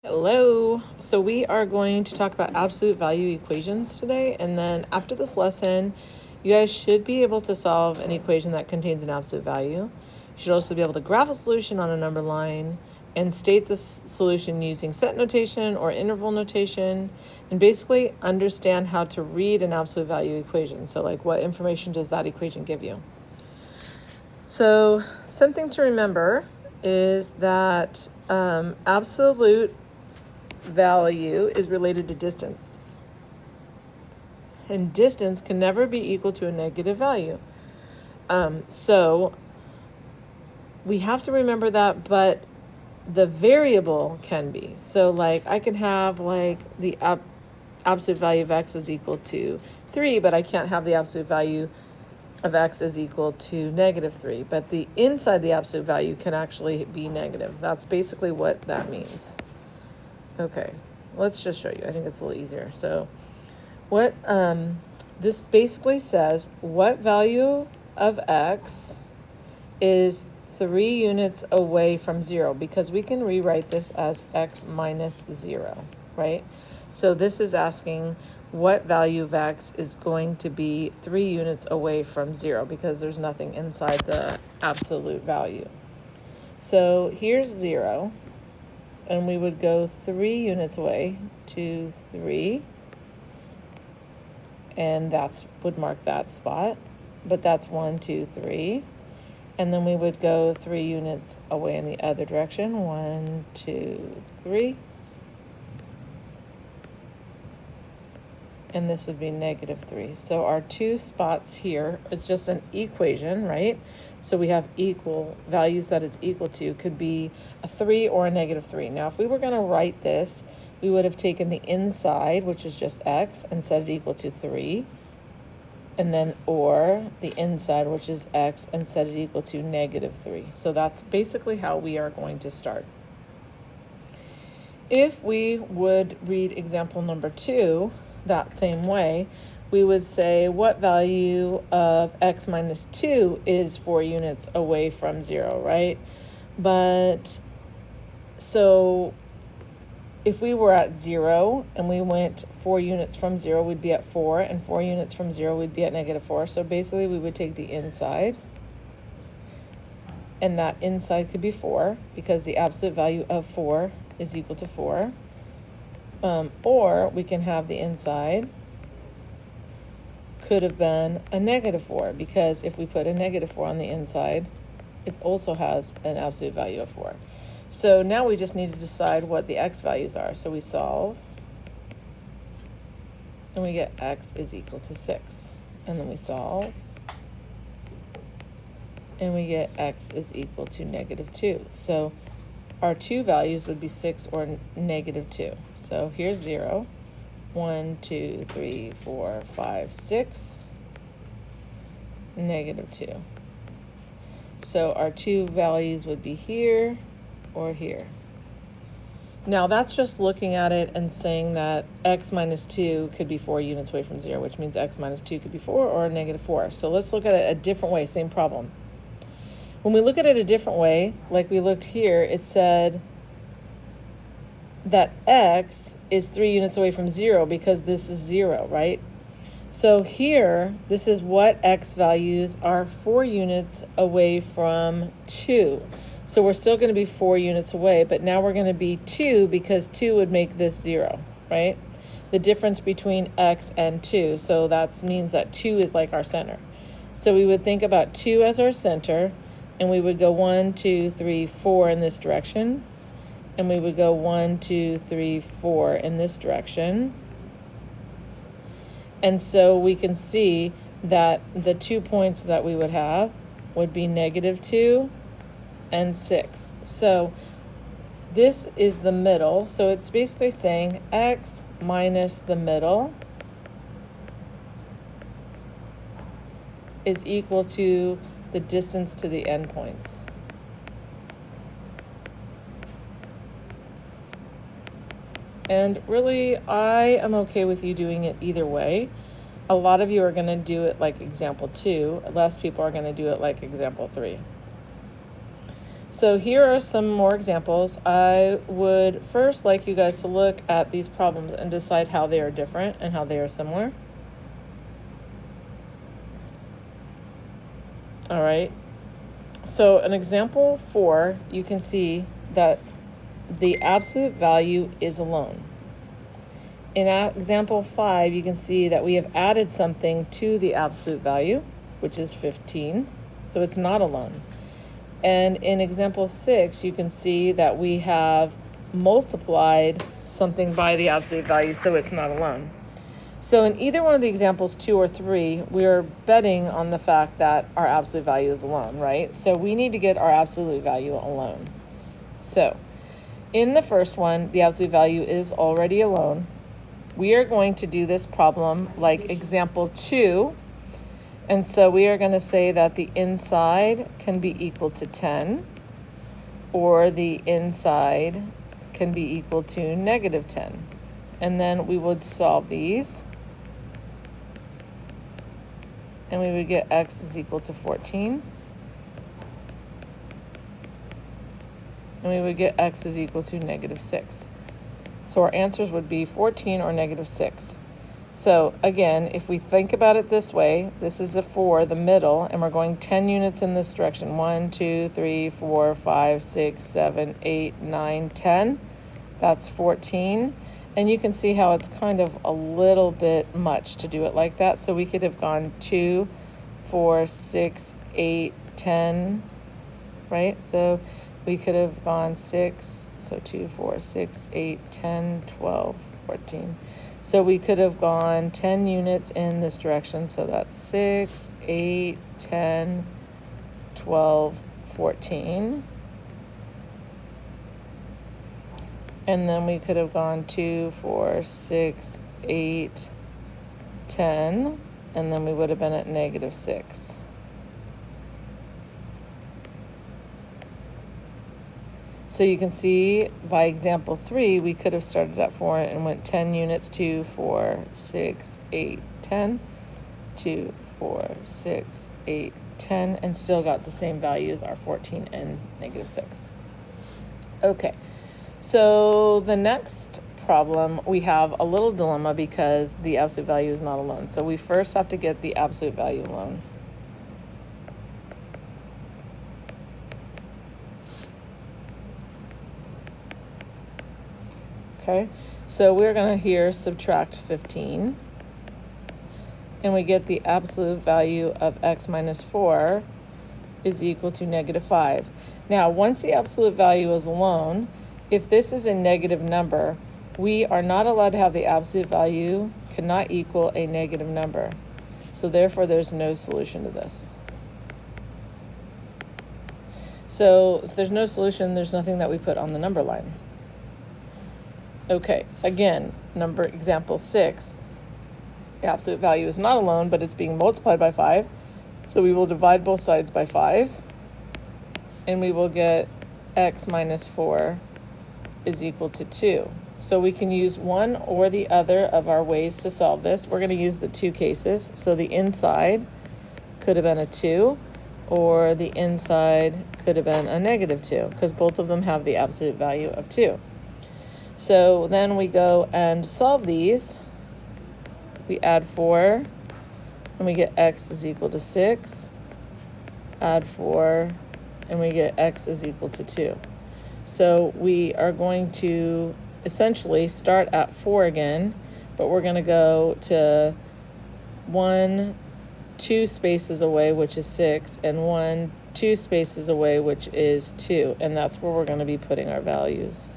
Hello. So we are going to talk about absolute value equations today, and then after this lesson, you guys should be able to solve an equation that contains an absolute value. You should also be able to graph a solution on a number line and state the solution using set notation or interval notation, and basically understand how to read an absolute value equation. So like, what information does that equation give you? So something to remember is that absolute value is related to distance. And distance can never be equal to a negative value. So we have to remember that, but the variable can be. So like I can have like the absolute value of x is equal to 3, but I can't have the absolute value of x is equal to -3. But the inside the absolute value can actually be negative. That's basically what that means. Okay, let's just show you. I think it's a little easier. So what this basically says, what value of x is 3 units away from 0, because we can rewrite this as x minus 0, right? So this is asking what value of x is going to be 3 units away from 0, because there's nothing inside the absolute value. So here's 0. And we would go 3 units away, 2, 3, and that's would mark that spot, but that's 1, 2, 3, and then we would go 3 units away in the other direction, 1, 2, 3, and this would be -3. So our 2 spots here is just an equation, right? So we have equal values that it's equal to, could be a 3 or a -3. Now, if we were going to write this, we would have taken the inside, which is just x, and set it equal to 3. And then, or the inside, which is x, and set it equal to -3. So that's basically how we are going to start. If we would read example number 2 that same way, we would say what value of x minus 2 is 4 units away from 0, right? But so if we were at 0 and we went 4 units from 0, we'd be at 4, and 4 units from 0, we'd be at -4. So basically we would take the inside, and that inside could be 4, because the absolute value of 4 is equal to 4. Or we can have the inside could have been a -4, because if we put a -4 on the inside, it also has an absolute value of 4. So now we just need to decide what the x values are. So we solve, and we get x is equal to 6. And then we solve, and we get x is equal to -2. So our 2 values would be 6 or -2. So here's 0. 1, 2, 3, 4, 5, 6, -2. So our 2 values would be here or here. Now that's just looking at it and saying that x minus 2 could be 4 units away from 0, which means x minus 2 could be 4 or -4. So let's look at it a different way, same problem. When we look at it a different way, like we looked here, it said that x is 3 units away from 0 because this is 0, right? So here, this is what x values are 4 units away from 2. So we're still going to be 4 units away, but now we're going to be 2 because 2 would make this 0, right? The difference between x and 2. So that means that 2 is like our center. So we would think about 2 as our center, and we would go 1, 2, 3, 4 in this direction. And we would go 1, 2, 3, 4 in this direction. And so we can see that the 2 points that we would have would be -2 and 6. So this is the middle. So it's basically saying x minus the middle is equal to the distance to the endpoints. And really, I am okay with you doing it either way. A lot of you are going to do it like example 2. Less people are going to do it like example 3. So here are some more examples. I would first like you guys to look at these problems and decide how they are different and how they are similar. All right. So in example 4, you can see that the absolute value is alone. In example 5, you can see that we have added something to the absolute value, which is 15, so it's not alone. And in example 6, you can see that we have multiplied something by the absolute value, so it's not alone. So in either one of the examples 2 or 3, we're betting on the fact that our absolute value is alone, right? So we need to get our absolute value alone. So in the first one, the absolute value is already alone. We are going to do this problem like example 2. And so we are going to say that the inside can be equal to 10, or the inside can be equal to negative 10. And then we would solve these. And we would get x is equal to 14. And we would get x is equal to negative 6. So our answers would be 14 or negative 6. So again, if we think about it this way, this is the 4, the middle, and we're going 10 units in this direction. 1, 2, 3, 4, 5, 6, 7, 8, 9, 10. That's 14. And you can see how it's kind of a little bit much to do it like that. So we could have gone 2, 4, 6, 8, 10, right? So we could have gone 6, so 2, 4, 6, 8, 10, 12, 14. So we could have gone 10 units in this direction. So that's 6, 8, 10, 12, 14. And then we could have gone 2, 4, 6, 8, 10. And then we would have been at negative 6. So you can see by example 3, we could have started at 4 and went 10 units, 2, 4, 6, 8, 10, 2, 4, 6, 8, 10, and still got the same values, our 14 and negative 6. Okay, so the next problem, we have a little dilemma because the absolute value is not alone. So we first have to get the absolute value alone. Okay, so we're going to here subtract 15, and we get the absolute value of x minus 4 is equal to negative 5. Now, once the absolute value is alone, if this is a negative number, we are not allowed to have the absolute value cannot equal a negative number. So therefore, there's no solution to this. So if there's no solution, there's nothing that we put on the number line. Okay, again, example 6. The absolute value is not alone, but it's being multiplied by 5. So we will divide both sides by 5. And we will get x minus 4 is equal to 2. So we can use one or the other of our ways to solve this. We're going to use the 2 cases. So the inside could have been a 2, or the inside could have been a negative 2, because both of them have the absolute value of 2. So then we go and solve these. We add 4, and we get x is equal to 6. Add 4, and we get x is equal to 2. So we are going to essentially start at 4 again, but we're going to go to 1, 2 spaces away, which is 6, and 1, 2 spaces away, which is 2. And that's where we're going to be putting our values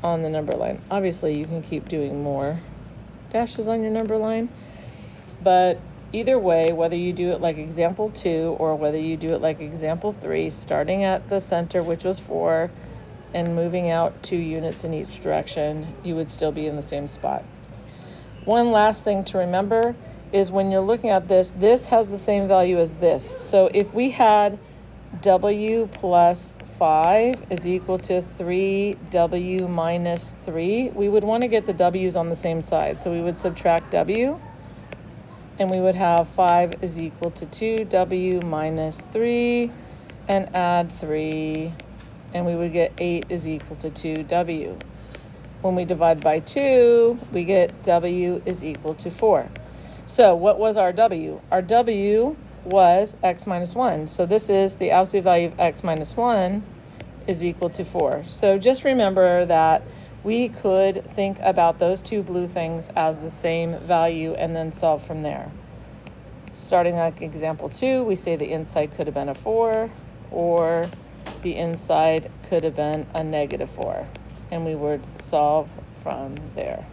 on the number line. Obviously, you can keep doing more dashes on your number line, but either way, whether you do it like example 2 or whether you do it like example 3, starting at the center, which was 4, and moving out 2 units in each direction, you would still be in the same spot. One last thing to remember is when you're looking at this, this has the same value as this. So if we had w plus 5 is equal to 3w minus 3, we would want to get the w's on the same side. So we would subtract w, and we would have 5 is equal to 2w minus 3, and add 3, and we would get 8 is equal to 2w. When we divide by 2, we get w is equal to 4. So what was our w? Our w was x minus 1. So this is the absolute value of x minus 1 is equal to 4. So just remember that we could think about those two blue things as the same value and then solve from there. Starting like example 2, we say the inside could have been a 4, or the inside could have been a negative 4. And we would solve from there.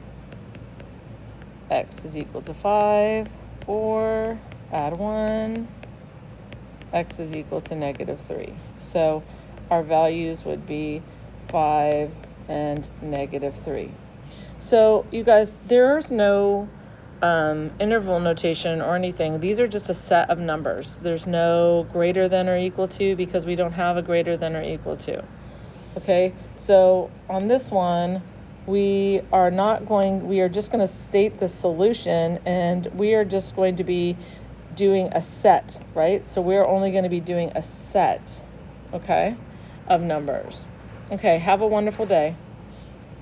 X is equal to 5, or add 1, x is equal to negative 3. So our values would be 5 and negative 3. So you guys, there's no interval notation or anything. These are just a set of numbers. There's no greater than or equal to, because we don't have a greater than or equal to. Okay, so on this one, we are just going to state the solution, and we are just going to be doing a set, right? So we're only going to be doing a set, okay, of numbers. Okay, have a wonderful day.